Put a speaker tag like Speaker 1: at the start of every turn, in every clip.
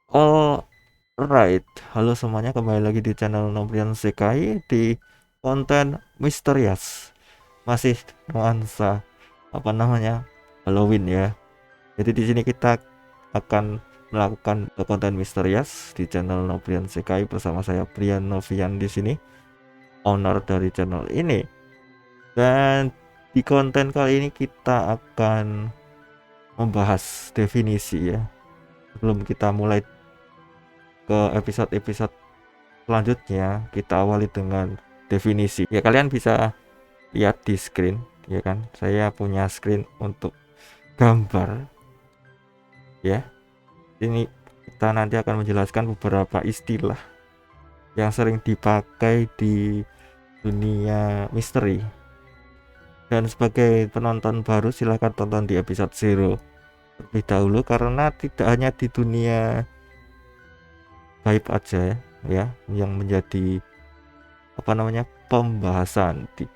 Speaker 1: Alright, halo semuanya, kembali lagi di channel Nobrian Sekai di konten misterius. Masih nuansa apa namanya Halloween ya. Jadi di sini kita akan melakukan konten misterius di channel Nobrian Sekai bersama saya Brian Novian di sini, owner dari channel ini. Dan di konten kali ini kita akan membahas definisi ya. Sebelum kita mulai ke episode-episode selanjutnya, kita awali dengan definisi. Ya, kalian bisa lihat di screen, ya kan? Saya punya screen untuk gambar, ya. Ini kita nanti akan menjelaskan beberapa istilah yang sering dipakai di dunia misteri. Dan sebagai penonton baru, silahkan tonton di episode 0 terlebih dahulu, karena tidak hanya di dunia gaib aja ya yang menjadi apa namanya pembahasan di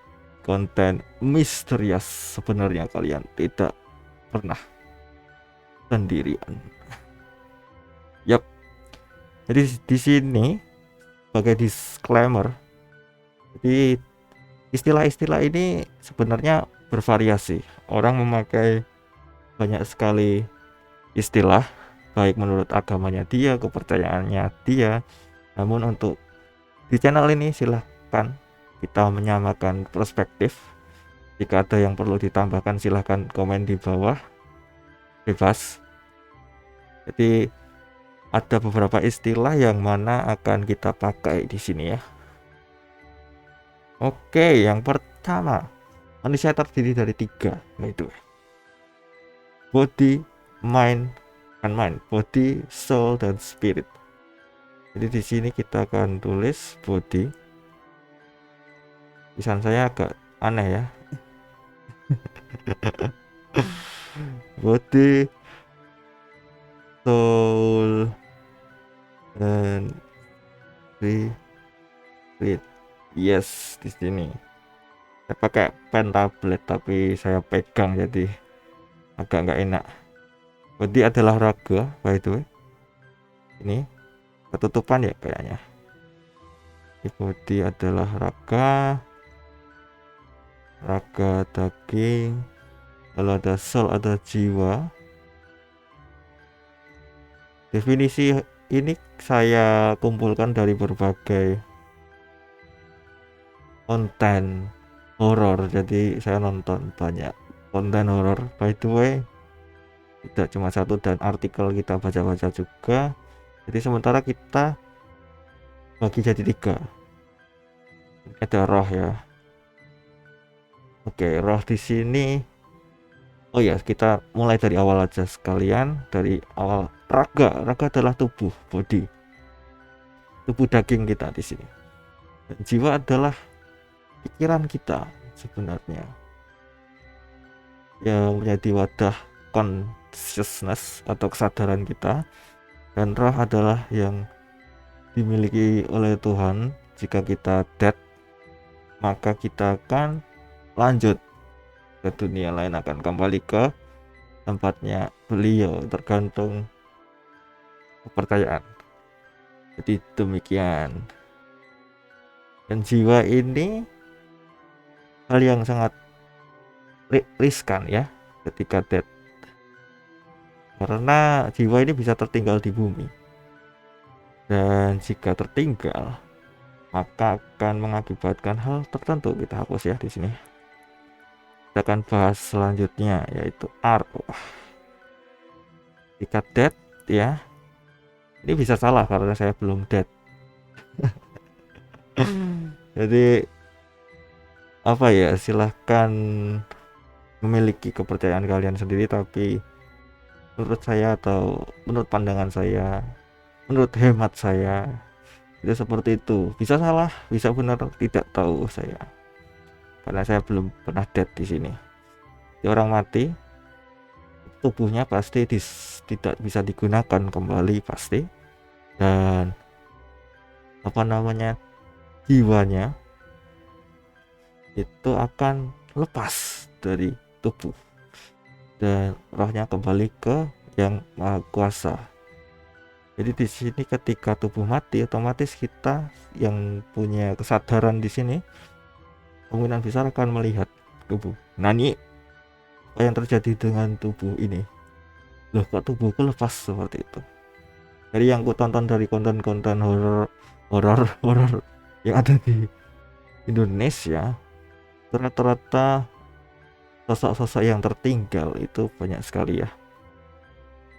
Speaker 1: konten misterius. Sebenarnya kalian tidak pernah sendirian. Yap. Jadi di sini sebagai disclaimer, jadi istilah-istilah ini sebenarnya bervariasi. Orang memakai banyak sekali istilah, baik menurut agamanya dia, kepercayaannya dia. Namun untuk di channel ini silahkan kita menyamakan perspektif. Jika ada yang perlu ditambahkan silahkan komen di bawah, bebas. Jadi ada beberapa istilah yang mana akan kita pakai di sini ya. Oke, yang pertama, manusia terdiri dari 3, yaitu body, mind, and mind. Body, soul, dan spirit. Jadi di sini kita akan tulis body. Tulisan saya agak aneh ya. Body, soul, dan spirit. Yes, di sini. Saya pakai pen tablet tapi saya pegang jadi agak nggak enak. Body adalah raga, by the way. Ini ketutupan ya kayaknya. Body adalah raga, daging. Lalu ada soul, ada jiwa. Definisi ini saya kumpulkan dari berbagai konten horor. Jadi saya nonton banyak konten horor, by the way. Tidak cuma satu, dan artikel kita baca-baca juga. Jadi sementara kita bagi jadi 3. Ada roh ya. Oke, roh di sini. Oh ya, kita mulai dari awal aja sekalian. Dari awal, raga. Raga adalah tubuh, body. Tubuh daging kita di sini. Dan jiwa adalah pikiran kita sebenarnya, yang menjadi wadah consciousness atau kesadaran kita. Dan roh adalah yang dimiliki oleh Tuhan. Jika kita dead, maka kita akan lanjut ke dunia lain, akan kembali ke tempatnya beliau, tergantung kepercayaan. Jadi demikian. Dan jiwa ini hal yang sangat riskan ya ketika dead, karena jiwa ini bisa tertinggal di bumi, dan jika tertinggal maka akan mengakibatkan hal tertentu. Kita hapus ya di sini. Kita akan bahas selanjutnya, yaitu arwah. Jika dead ya, ini bisa salah karena saya belum dead. Jadi apa ya, silahkan memiliki kepercayaan kalian sendiri, tapi menurut saya atau menurut pandangan saya, menurut hemat saya, itu seperti itu. Bisa salah, bisa benar, tidak tahu saya, karena saya belum pernah dead di sini. Di orang mati, tubuhnya pasti tidak bisa digunakan kembali pasti, dan apa namanya, jiwanya itu akan lepas dari tubuh dan rohnya kembali ke yang maha kuasa, Jadi di sini ketika tubuh mati, otomatis kita yang punya kesadaran di sini kemungkinan besar akan melihat tubuh. Nah, ini apa yang terjadi dengan tubuh ini? Loh, kok tubuhku lepas seperti itu? Jadi yang ku tonton dari konten-konten horor yang ada di Indonesia, rata-rata sosok-sosok yang tertinggal itu banyak sekali ya.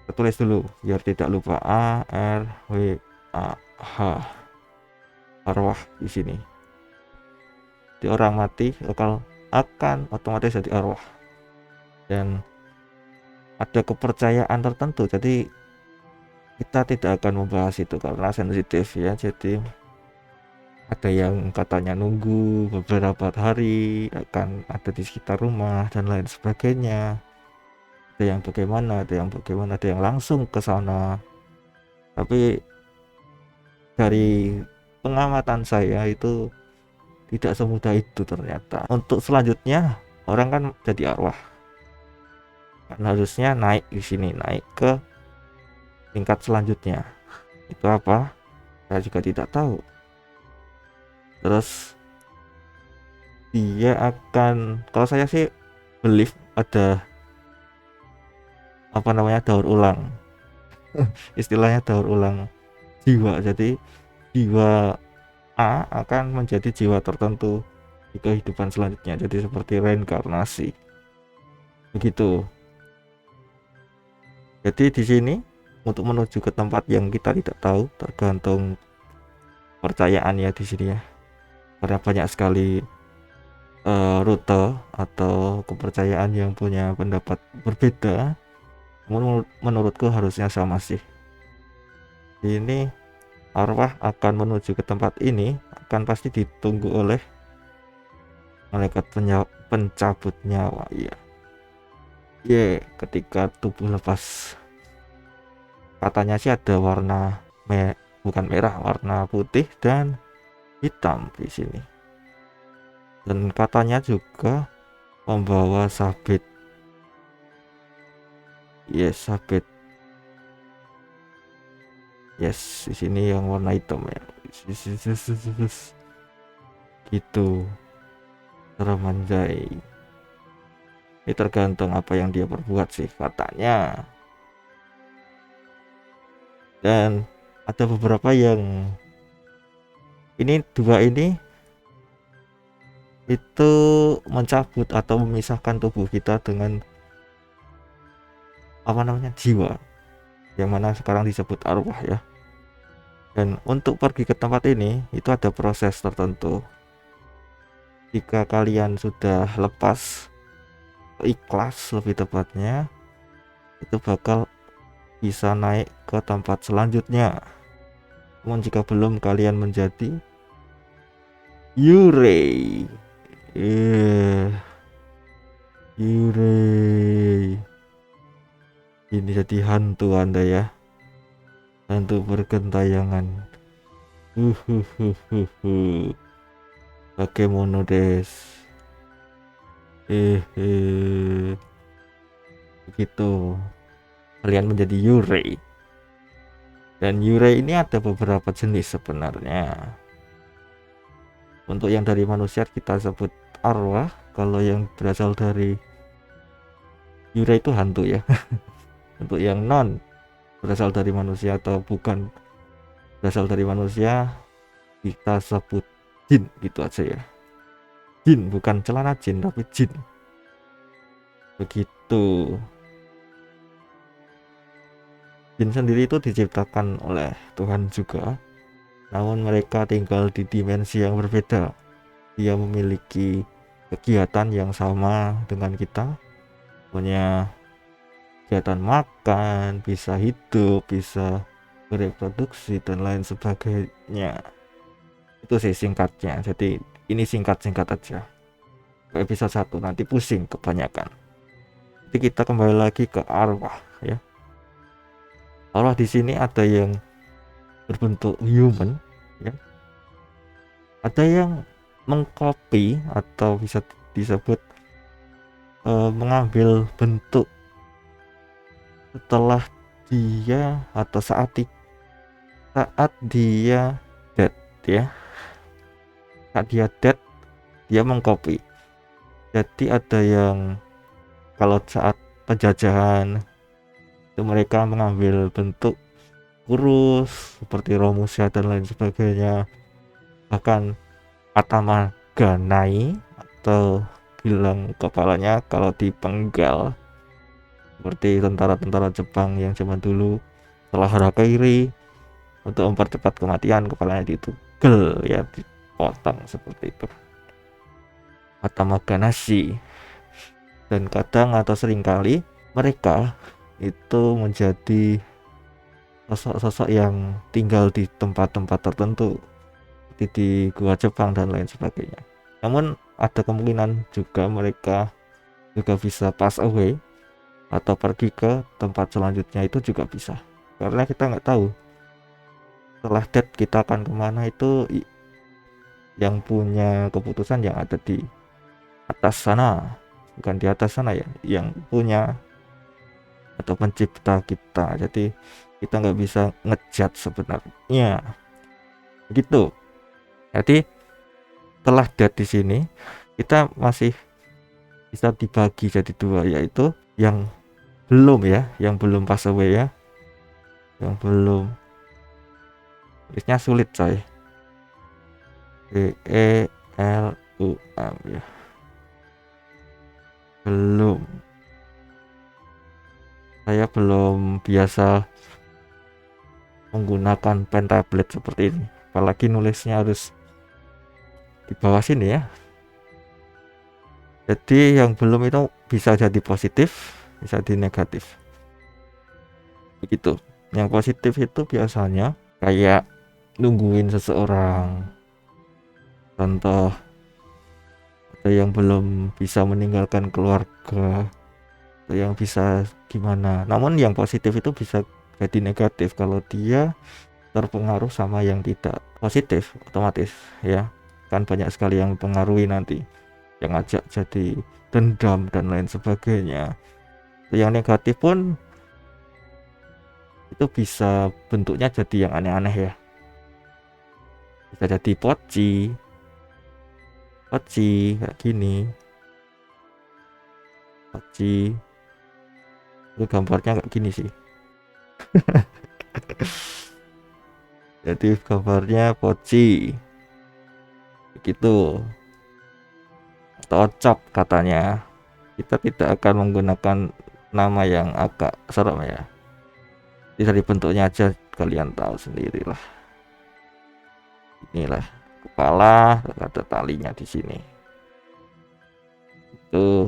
Speaker 1: Kita tulis dulu biar tidak lupa: A R W A H, arwah di sini. Di orang mati akan otomatis jadi arwah, dan ada kepercayaan tertentu. Jadi kita tidak akan membahas itu karena sensitif ya. Jadi ada yang katanya nunggu beberapa hari akan ada di sekitar rumah dan lain sebagainya. Ada yang bagaimana, ada yang langsung ke sana. Tapi dari pengamatan saya itu tidak semudah itu ternyata. Untuk selanjutnya orang kan jadi arwah, kan harusnya naik di sini, naik ke tingkat selanjutnya. Itu apa? Saya juga tidak tahu. Terus dia akan, kalau saya sih believe ada apa namanya, daur ulang. Istilahnya daur ulang jiwa. Jadi jiwa A akan menjadi jiwa tertentu di kehidupan selanjutnya. Jadi seperti reinkarnasi. Begitu. Jadi di sini untuk menuju ke tempat yang kita tidak tahu, tergantung percayaan ya di sini ya. Karena banyak sekali rute atau kepercayaan yang punya pendapat berbeda. Menurutku harusnya sama sih. Ini arwah akan menuju ke tempat ini akan pasti ditunggu oleh malaikat pencabut nyawa ya. Ketika tubuh lepas, katanya sih ada warna bukan merah, warna putih dan hitam di sini. Dan katanya juga membawa sabit. Sabit. Di sini yang warna hitam ya. Gitu. Serem anjay. Ini tergantung apa yang dia perbuat sih katanya. Dan ada beberapa yang dua ini itu mencabut atau memisahkan tubuh kita dengan apa namanya, jiwa, yang mana sekarang disebut arwah ya. Dan untuk pergi ke tempat ini itu ada proses tertentu. Jika kalian sudah lepas, ikhlas lebih tepatnya, itu bakal bisa naik ke tempat selanjutnya. Namun jika belum, kalian menjadi Yurei. Yurei. Ini jadi hantu Anda ya. Hantu bergentayangan. Bakemono desu. Begitu. Kalian menjadi Yurei. Dan Yurei ini ada beberapa jenis sebenarnya. Untuk yang dari manusia kita sebut arwah. Kalau yang berasal dari Yurei itu hantu ya. Untuk yang non berasal dari manusia atau bukan berasal dari manusia, kita sebut jin, gitu aja ya. Jin, bukan celana jin tapi jin. Begitu. Jin sendiri itu diciptakan oleh Tuhan juga, namun mereka tinggal di dimensi yang berbeda. Dia memiliki kegiatan yang sama dengan kita, punya kegiatan makan, bisa hidup, bisa bereproduksi dan lain sebagainya. Itu sih singkatnya. Jadi ini singkat-singkat aja. Episode 1 nanti pusing kebanyakan. Jadi kita kembali lagi ke arwah ya. Arwah di sini ada yang berbentuk human ya. Ada yang mengcopy atau bisa disebut mengambil bentuk setelah dia atau saat saat dia dead ya, saat dia dead dia mengcopy. Jadi ada yang kalau saat penjajahan itu mereka mengambil bentuk kurus seperti Romusha dan lain sebagainya, bahkan Atama Ganai atau hilang kepalanya kalau dipenggal seperti tentara-tentara Jepang yang zaman dulu setelah harakiri untuk mempercepat kematian kepalanya ditugel ya, dipotong seperti itu, Atama Ganashi. Dan kadang atau seringkali mereka itu menjadi sosok-sosok yang tinggal di tempat-tempat tertentu seperti di gua Jepang dan lain sebagainya. Namun ada kemungkinan juga mereka juga bisa pass away atau pergi ke tempat selanjutnya, itu juga bisa, karena kita nggak tahu setelah death kita akan kemana. Itu yang punya keputusan yang ada di atas sana, bukan di atas sana ya, yang punya atau pencipta kita. Jadi kita nggak bisa ngejat sebenarnya gitu. Jadi setelah death di sini kita masih bisa dibagi jadi dua, yaitu yang belum ya, yang belum pass away ya, yang belum, tulisnya sulit coy, BELUM ya, belum. Saya belum biasa menggunakan pen tablet seperti ini, apalagi nulisnya harus di bawah sini ya. Jadi yang belum itu bisa jadi positif, bisa di negatif begitu. Yang positif itu biasanya kayak nungguin seseorang, contoh ada yang belum bisa meninggalkan keluarga, ada yang bisa gimana. Namun yang positif itu bisa jadi negatif kalau dia terpengaruh sama yang tidak positif, otomatis ya kan banyak sekali yang mempengaruhi nanti, yang ngajak jadi dendam dan lain sebagainya. Yang negatif pun itu bisa bentuknya jadi yang aneh-aneh ya, bisa jadi poci kayak gini, poci itu gambarnya kayak gini sih. Jadi gambarnya poci begitu, atau cap katanya. Kita tidak akan menggunakan nama yang agak serem ya, bisa dibentuknya aja, kalian tahu sendirilah. Inilah kepala, ada talinya di sini. Itu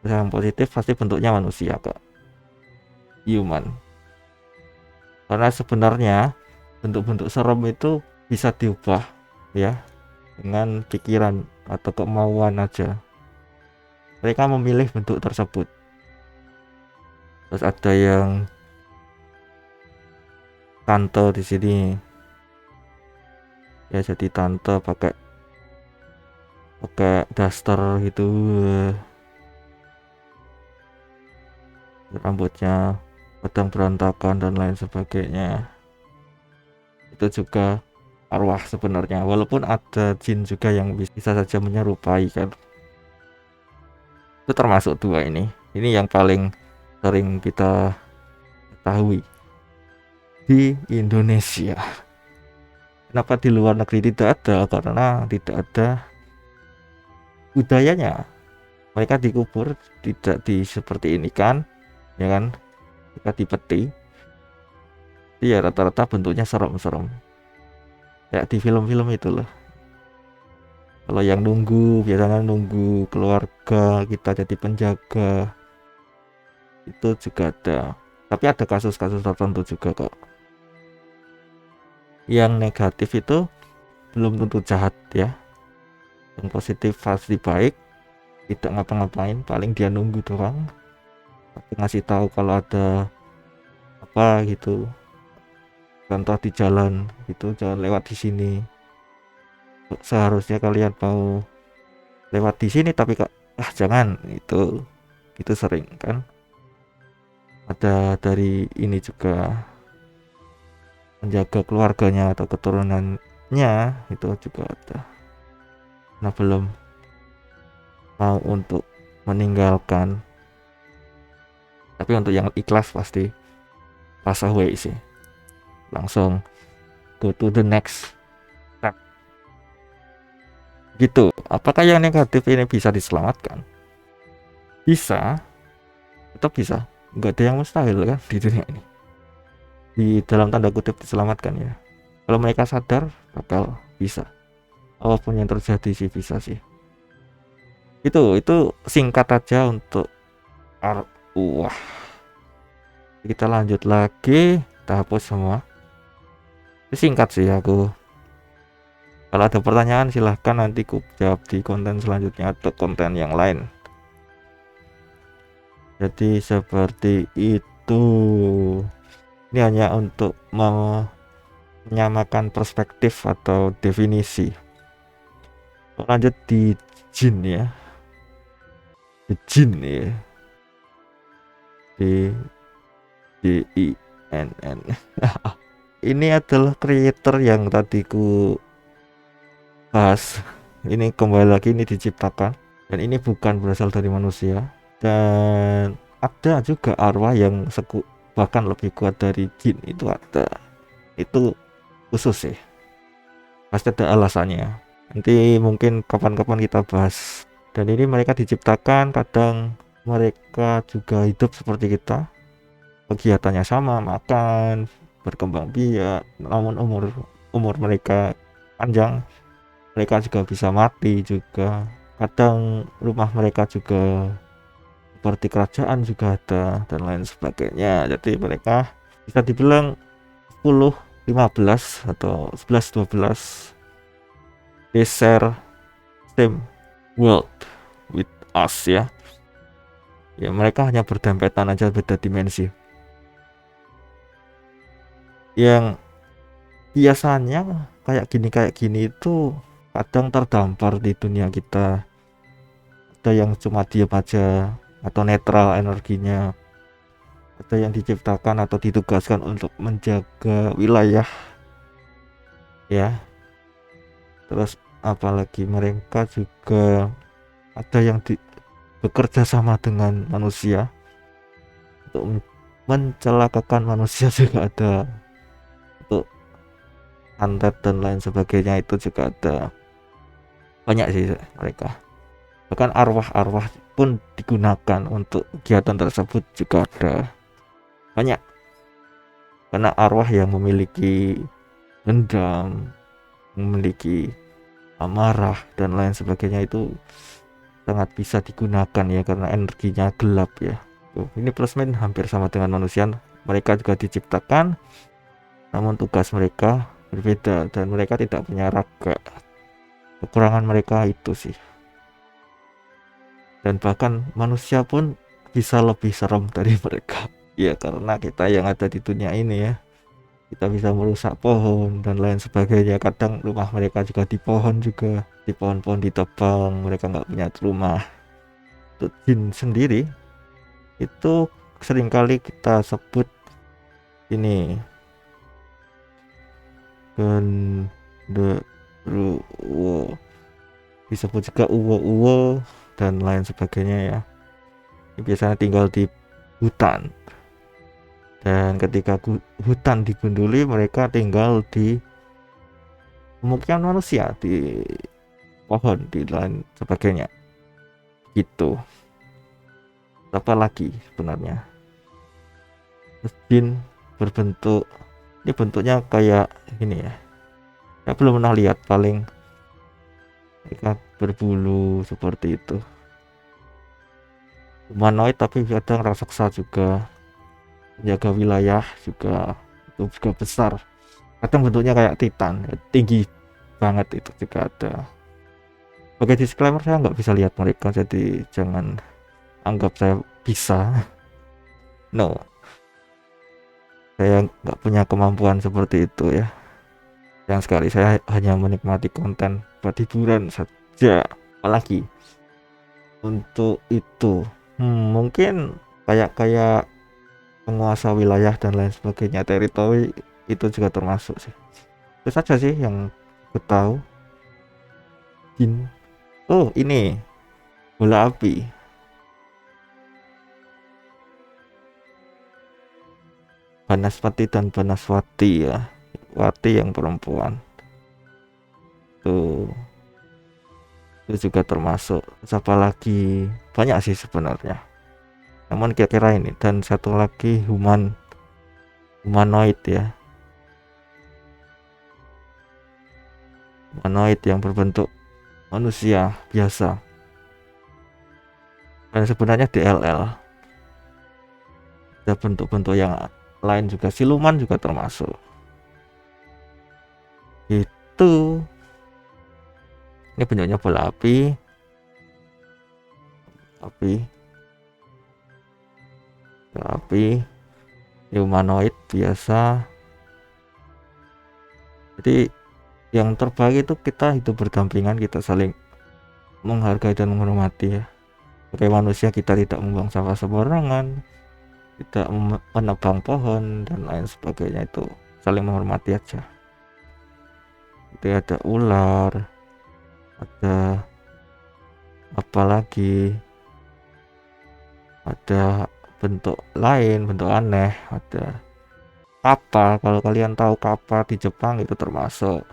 Speaker 1: yang positif pasti bentuknya manusia kok, human. Karena sebenarnya bentuk-bentuk serem itu bisa diubah ya dengan pikiran atau kemauan aja. Mereka memilih bentuk tersebut. Terus ada yang tante di sini ya, jadi tante pakai daster gitu, rambutnya kadang berantakan dan lain sebagainya. Itu juga arwah sebenarnya, walaupun ada jin juga yang bisa saja menyerupai kan. Itu termasuk dua ini yang paling sering kita ketahui di Indonesia. Kenapa di luar negeri tidak ada? Karena tidak ada budayanya. Mereka dikubur tidak di seperti ini kan, ya kan? Mereka dipeti. Iya, rata-rata bentuknya serem-serem. Kayak di film-film itu loh. Kalau yang nunggu, biasanya nunggu keluarga kita jadi penjaga, itu juga ada. Tapi ada kasus-kasus tertentu juga kok. Yang negatif itu belum tentu jahat ya. Yang positif pasti baik, tidak ngapa-ngapain, paling dia nunggu doang, tapi ngasih tahu kalau ada apa gitu. Contoh di jalan itu, jangan lewat di sini. Seharusnya kalian mau lewat di sini tapi kok jangan, itu sering kan. Ada dari ini juga menjaga keluarganya atau keturunannya itu juga ada. Nah, belum mau untuk meninggalkan, tapi untuk yang ikhlas pasti pass away sih, langsung go to the next step gitu. Apakah yang negatif ini bisa diselamatkan? Bisa, tetap bisa, nggak ada yang mustahil kan di dunia ini, di dalam tanda kutip diselamatkan ya. Kalau mereka sadar bakal bisa, apapun yang terjadi sih bisa sih. Itu singkat aja untuk wah, kita lanjut lagi, kita hapus semua. Itu singkat sih aku. Kalau ada pertanyaan silahkan nanti ku jawab di konten selanjutnya atau konten yang lain. Jadi seperti itu. Ini hanya untuk menyamakan perspektif atau definisi. Lanjut di jin ya. Di jin ya. DINN. Ini adalah creator yang tadi ku bahas. Ini kembali lagi, ini diciptakan dan ini bukan berasal dari manusia, dan ada juga arwah yang bahkan lebih kuat dari jin, itu ada, itu khusus sih, pasti ada alasannya, nanti mungkin kapan-kapan kita bahas. Dan ini mereka diciptakan, kadang mereka juga hidup seperti kita, kegiatannya sama, makan, berkembang biak, namun umur mereka panjang. Mereka juga bisa mati juga. Kadang rumah mereka juga seperti kerajaan juga ada dan lain sebagainya. Jadi mereka bisa dibilang 10, 15 atau 11, 12 they share same world with us ya. Ya mereka hanya berdempetan aja, beda dimensi. Yang biasanya kayak gini itu kadang terdampar di dunia kita. Ada yang cuma diam aja atau netral energinya, ada yang diciptakan atau ditugaskan untuk menjaga wilayah ya. Terus apalagi mereka juga ada yang bekerja sama dengan manusia untuk mencelakakan manusia juga ada, untuk santet dan lain sebagainya itu juga ada. Banyak sih mereka, bahkan arwah-arwah pun digunakan untuk kegiatan tersebut juga ada banyak, karena arwah yang memiliki dendam, memiliki amarah dan lain sebagainya itu sangat bisa digunakan ya, karena energinya gelap ya. Ini plus minus hampir sama dengan manusia, mereka juga diciptakan namun tugas mereka berbeda dan mereka tidak punya raga. Kekurangan mereka itu sih, dan bahkan manusia pun bisa lebih serem dari mereka ya, karena kita yang ada di dunia ini ya, kita bisa merusak pohon dan lain sebagainya. Kadang rumah mereka juga di pohon-pohon ditebang, mereka nggak punya rumah. Untuk jin sendiri itu seringkali kita sebut ini genderuwo, disebut juga uwo-uwo dan lain sebagainya ya. Ini biasanya tinggal di hutan, dan ketika hutan digunduli mereka tinggal di pemukiman manusia, di pohon, di lain sebagainya gitu. Apa lagi sebenarnya, jin berbentuk, ini bentuknya kayak gini ya, saya belum pernah lihat, paling mereka berbulu seperti itu, humanoid tapi kadang raksasa juga, menjaga wilayah juga, itu juga besar, kadang bentuknya kayak titan, tinggi banget, itu juga ada. Sebagai disclaimer, saya nggak bisa lihat mereka, jadi jangan anggap saya bisa. No, saya nggak punya kemampuan seperti itu ya. Yang sekali saya hanya menikmati konten buat hiburan saja. Apalagi untuk itu, mungkin kayak penguasa wilayah dan lain sebagainya, teritori itu juga termasuk sih. Itu saja sih yang aku tahu. Jin. Oh, ini bola api. Banaspati dan Banaswati ya. Wati yang perempuan. Tuh, itu juga termasuk. Siapa lagi? Banyak sih sebenarnya. Namun kira-kira ini dan satu lagi humanoid ya. Humanoid yang berbentuk manusia biasa. Dan sebenarnya DLL. Ada bentuk-bentuk yang lain juga, siluman juga termasuk. Itu ini bentuknya bola api, api humanoid biasa. Jadi yang terbaik itu kita hidup berdampingan, kita saling menghargai dan menghormati ya. Sebagai manusia kita tidak membuang sampah sembarangan, tidak menebang pohon dan lain sebagainya, itu saling menghormati aja. Itu ada ular, ada apa lagi, ada bentuk lain, bentuk aneh, ada kappa. Kalau kalian tahu kappa di Jepang itu termasuk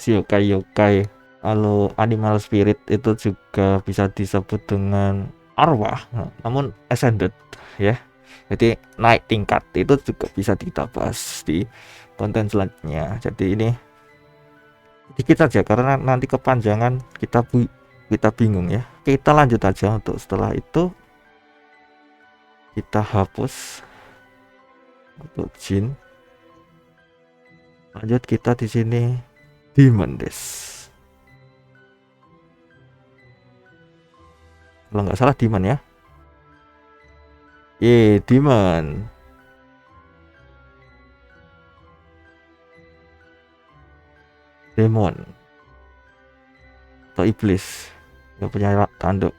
Speaker 1: yokai yokai. Kalau animal spirit itu juga bisa disebut dengan arwah, namun ascended ya. Jadi naik tingkat, itu juga bisa kita bahas di konten selanjutnya. Jadi ini sedikit saja karena nanti kepanjangan, kita bingung ya. Kita lanjut aja. Untuk setelah itu kita hapus untuk jin. Lanjut kita di sini demon des. Kalau nggak salah demon ya. Demon. Demon atau iblis yang punya tanduk.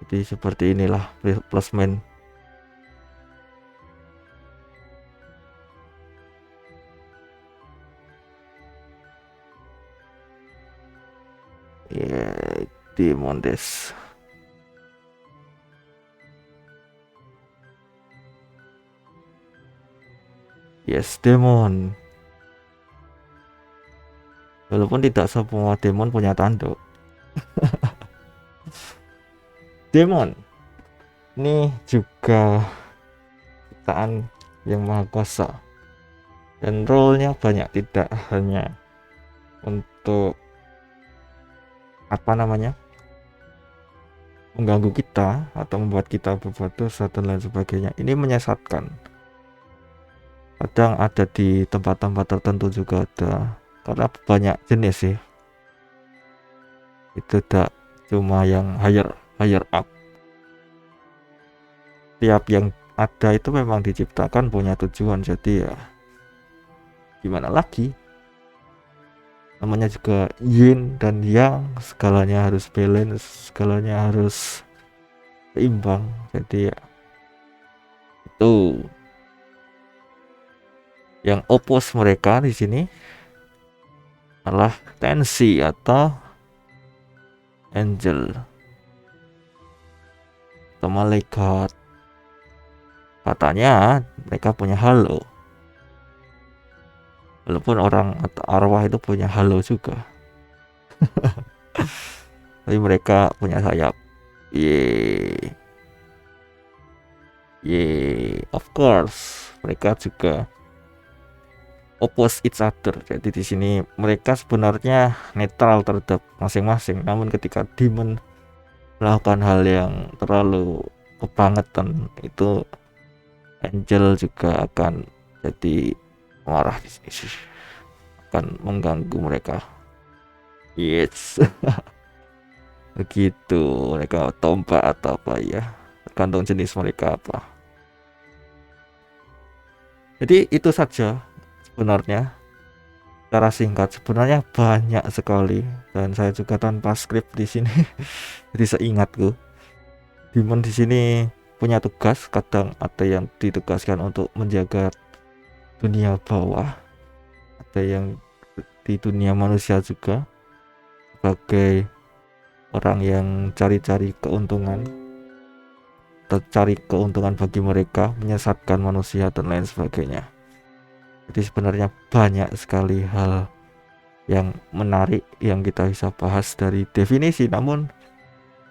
Speaker 1: Jadi seperti inilah plusmen. Demon des. Yes, demon. Walaupun tidak semua demon punya tanduk. Demon ini juga ciptaan yang maha kuasa dan role-nya banyak, tidak hanya untuk apa namanya, mengganggu kita atau membuat kita berbuat dosa dan lain sebagainya. Ini menyesatkan. Kadang ada di tempat-tempat tertentu juga ada, karena banyak jenis sih. Itu tidak cuma yang higher up. Tiap yang ada itu memang diciptakan punya tujuan, jadi ya gimana lagi, namanya juga yin dan yang, segalanya harus balance, segalanya harus seimbang. Jadi ya itu yang opos mereka di sini adalah tensi atau angel atau malaikat. Katanya mereka punya halo, walaupun orang atau arwah itu punya halo juga. Tapi mereka punya sayap. Of course mereka juga oppose each other. Jadi di sini mereka sebenarnya netral terhadap masing-masing, namun ketika demon melakukan hal yang terlalu kebangetan, itu angel juga akan jadi marah di sini sih, akan mengganggu mereka. Yes. Begitu, mereka tombak atau apa ya, tergantung jenis mereka apa. Jadi itu saja sebenarnya, secara singkat. Sebenarnya banyak sekali dan saya juga tanpa skrip di sini. Jadi seingatku, demon di sini punya tugas. Kadang ada yang ditugaskan untuk menjaga dunia bawah, ada yang di dunia manusia juga, sebagai orang yang cari-cari keuntungan, cari keuntungan bagi mereka, menyesatkan manusia dan lain sebagainya. Jadi sebenarnya banyak sekali hal yang menarik yang kita bisa bahas dari definisi, namun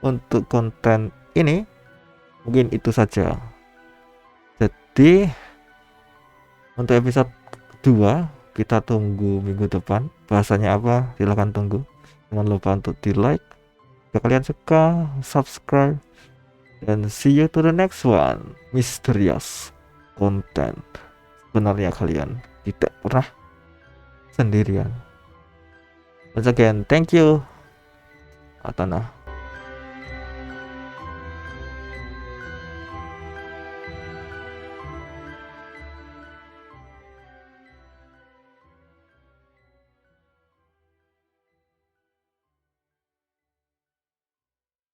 Speaker 1: untuk konten ini mungkin itu saja. Jadi untuk episode 2 kita tunggu minggu depan bahasanya apa, silahkan tunggu. Jangan lupa untuk di like jika kalian suka, subscribe, dan see you to the next one. Misterius content. Sebenarnya kalian tidak pernah sendirian. Once again, thank you Atana.